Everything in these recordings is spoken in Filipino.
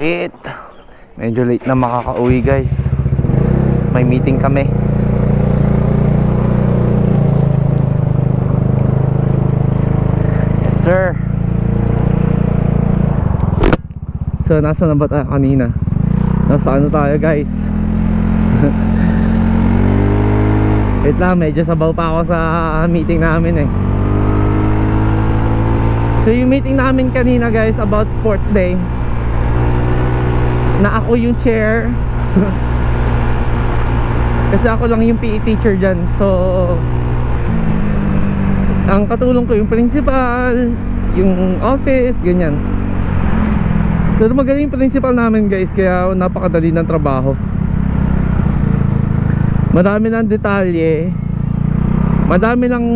Sakit. Medyo late na makakauwi guys. May meeting kami. Yes sir. So nasa na ba tayo kanina? Nasa ano tayo guys? Wait lang, medyo sabaw pa ako sa meeting namin eh. So yung meeting namin kanina guys about sports day, na ako yung chair. Kasi ako lang yung PE teacher dyan. So ang katulong ko yung principal, yung office, ganyan. Pero magaling yung principal namin guys, kaya napakadali ng trabaho. Marami ng detalye, madami lang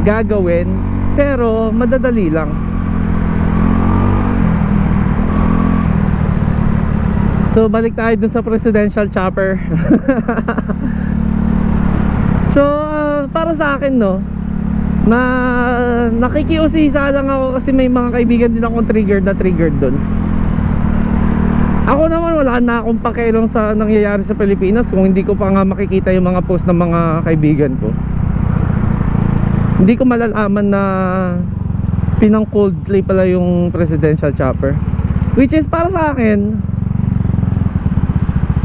gagawin, pero madadali lang. So balik tayo dun sa presidential chopper. So para sa akin no, na nakikiusisa lang ako kasi may mga kaibigan din akong triggered dun. Ako naman wala na akong pakialam sa nangyayari sa Pilipinas kung hindi ko pa nga makikita yung mga post ng mga kaibigan ko. Hindi ko malalaman na pinang Coldplay pala yung presidential chopper. Which is para sa akin,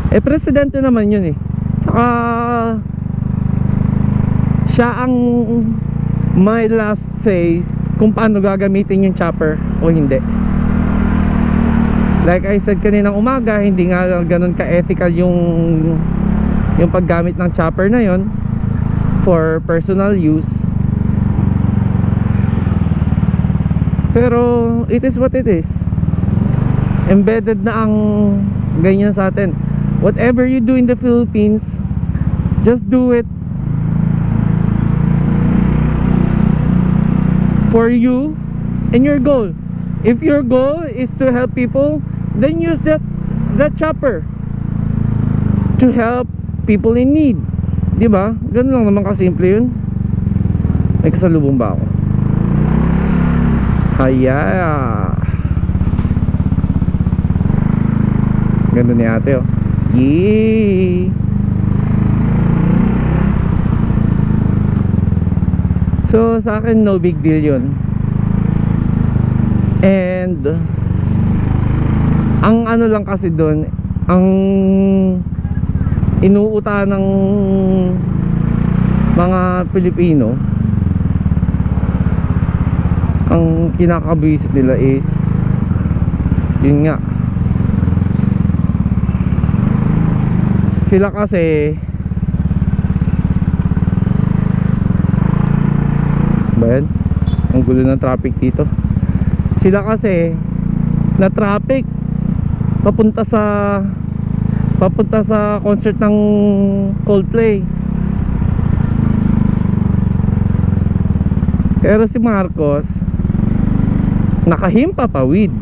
eh presidente naman yun eh. Saka siya ang may last say kung paano gagamitin yung chopper o hindi. Like I said kaninang umaga, hindi nga ganun ka-ethical yung paggamit ng chopper na yon for personal use. Pero it is what it is. Embedded na ang ganyan sa atin. Whatever you do in the Philippines, just do it for you and your goal. If your goal is to help people, then use that chopper to help people in need. Diba? Ganun lang naman kasimple yun. May kasalubong ba ako? Haya. Ganda ni ate oh. Yee. So sa akin no big deal yun. And ang ano lang kasi doon, ang inuuta ng mga Pilipino, ang kinakabisit nila is yun nga, sila kasi ba yan? Ang gulo ng traffic dito. Sila kasi na traffic papunta sa concert ng Coldplay. Pero si Marcos nakahimpa pa with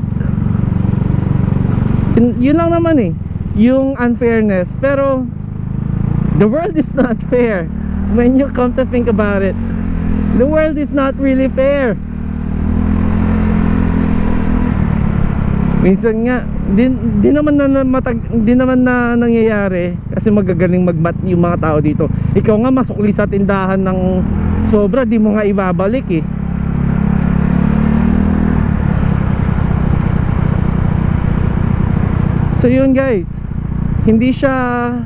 yun lang naman eh, yung unfairness. Pero the world is not fair. When you come to think about it, the world is not really fair. Minsan nga di naman na nangyayari kasi magagaling magmat yung mga tao dito. Ikaw nga masukli sa tindahan ng sobra, di mo nga ibabalik eh. So yun guys, hindi siya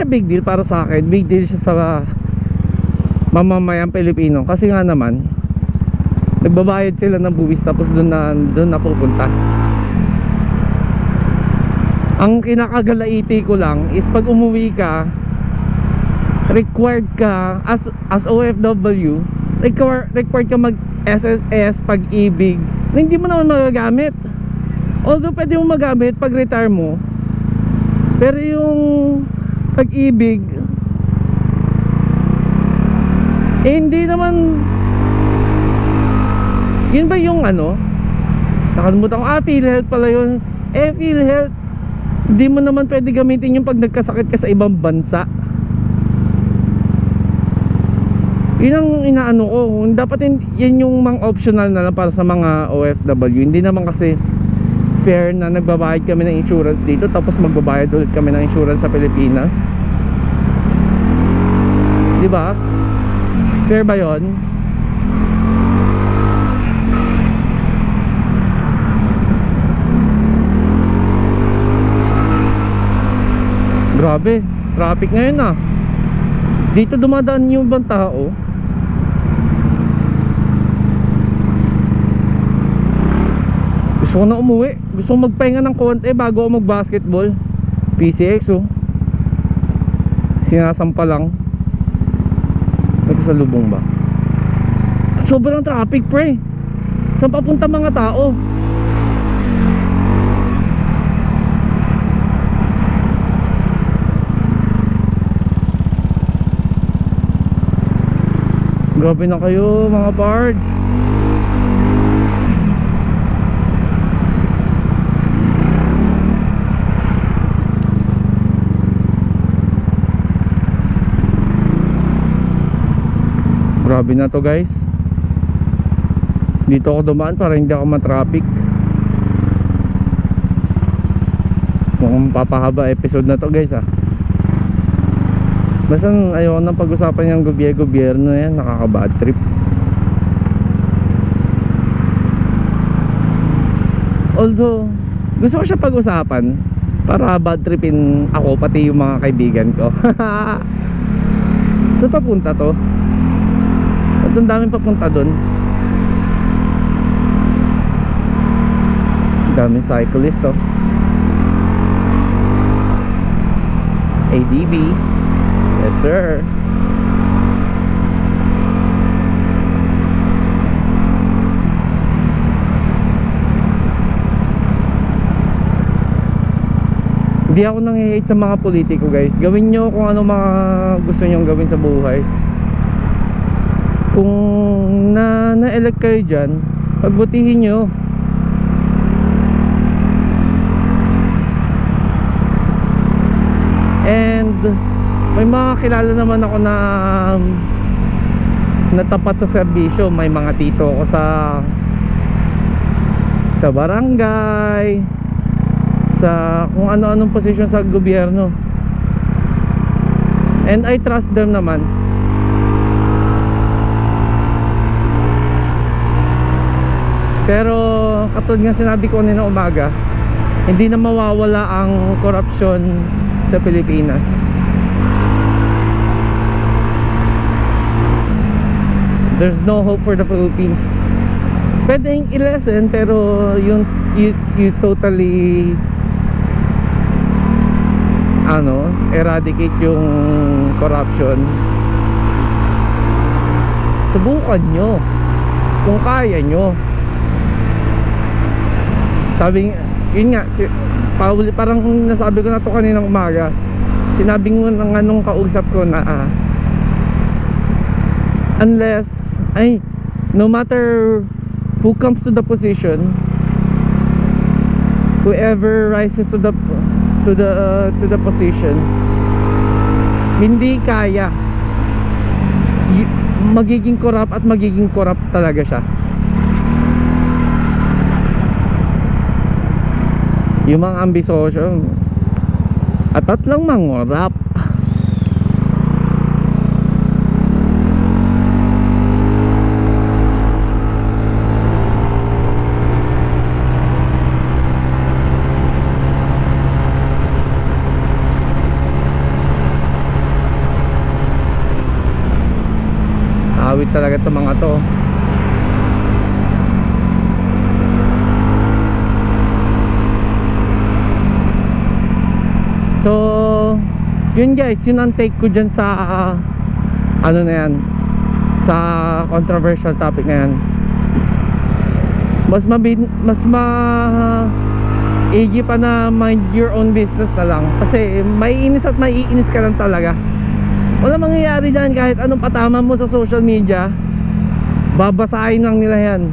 big deal para sa akin. Big deal siya sa mamamayang Pilipino kasi nga naman nagbabayad sila ng buwis tapos doon na pupunta. Ang kinakagalaiti ko lang is pag umuwi ka, required ka as OFW, required ka mag SSS, pag-ibig na hindi mo naman magagamit. Although pwede mo magamit pag retire mo, pero yung pag-ibig hindi naman. Yun ba yung ano, nakalimutan ko, PhilHealth pala yun. PhilHealth, hindi mo naman pwede gamitin yung pag nagkasakit ka sa ibang bansa. Yun ang inaano ko. Dapat yan yung mga optional na lang para sa mga OFW. Hindi naman kasi fair na nagbabayad kami ng insurance dito, tapos magbabayad ulit kami ng insurance sa Pilipinas? Di ba? Fair ba yun? Grabe, traffic ngayon ah. Dito dumadaan yung ibang tao. Gusto ko na umuwi. Gusto ko magpahinga ng konti bago ako mag-basketball. PCX oh. Sinasampa lang. Nagkasalubong ba? Sobrang traffic pre. Saan papunta mga tao? Grabe na kayo mga pards. Grabe na to guys. Dito ako dumaan para hindi ako matraffic. Mukhang papahaba episode na to guys ah. Basta ayoko nang pag-usapan yung gobyerno yan. Nakaka-bad trip. Although gusto ko siya pag-usapan para bad tripin ako pati yung mga kaibigan ko. So papunta to. At ang daming papunta dun. Daming cyclist oh. ADB. Yes sir. Hindi ako nang-hate sa mga politiko guys. Gawin nyo kung ano mga gusto nyong gawin sa buhay. Kung na-elect kayo dyan, pagbutihin nyo. And may mga kilala naman ako na natapat sa serbisyo. May mga tito ako sa barangay, sa kung ano-anong posisyon sa gobyerno. And I trust them naman. Pero katulad nga sinabi ko kanina umaga, hindi na mawawala ang korupsyon sa Pilipinas. There's no hope for the Philippines. Pwedeng i-lessen pero you totally eradicate yung corruption. Subukan nyo kung kaya nyo. Sabi, yun nga, parang nasabi ko na to kaninang umaga. Sinabi ko ng anong kausap ko na unless no matter who comes to the position, whoever rises to the position, hindi kaya, magiging corrupt at magiging corrupt talaga siya. Yung mga ambisosyo at lang mangorap. Awit talaga itong mga to. So yun guys, yun ang take ko dyan sa ano na yan, sa controversial topic na yan. Mas igi pa na mind your own business na lang. Kasi maiinis at maiinis ka lang talaga. Wala mangyayari dyan kahit anong patama mo sa social media, babasahin lang nila yan.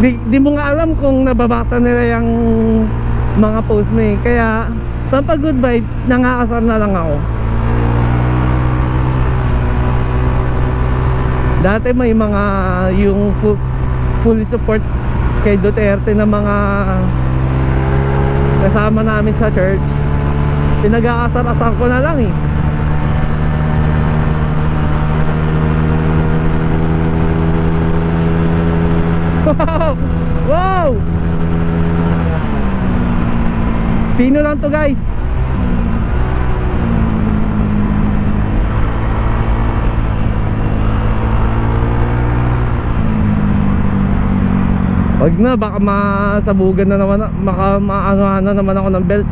Di mo nga alam kung nababasa nila yung mga post mo eh. Kaya pampa good vibes, nangakasar na lang ako. Dati may mga yung fully support kay Duterte ng mga kasama namin sa church, pinag-aasar-asar ko na lang eh. Wow! Wow! Pino lang to guys. Wag na, baka masabugan na naman, baka maano naman ako ng belt.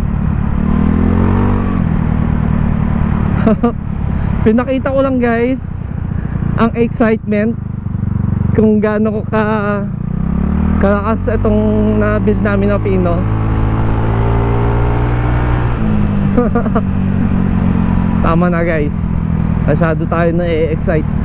Pinakita ko lang guys ang excitement kung gaano ko kalakas itong na-build namin na Pino. Tama na guys, masyado tayo na excite.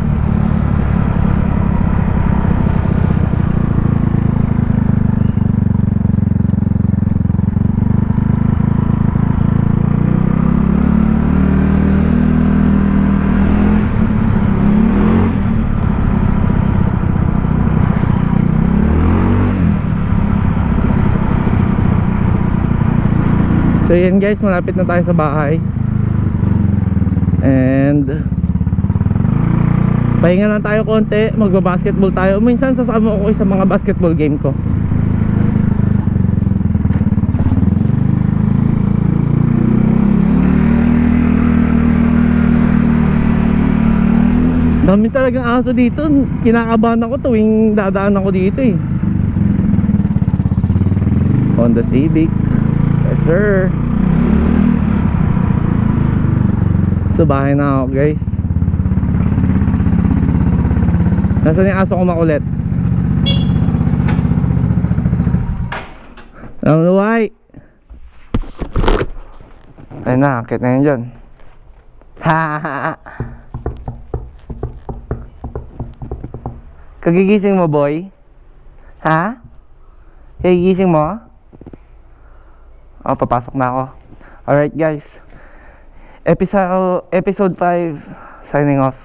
So yan guys, malapit na tayo sa bahay. And pahinga lang tayo konti, magba-basketball tayo. Minsan sasama ko sa mga basketball game ko. Dami talagang aso dito. Kinakabahan ako tuwing dadaan ako dito eh. Honda Civic. Yes sir. So bahay na ako guys. Nasaan yung aso ko makulit? Namunuway. Ayun na, akit na yun dyan. Kagigising mo boy? Ha? Kagigising mo? Oh, papasok na ako. Alright guys, episode 5 signing off.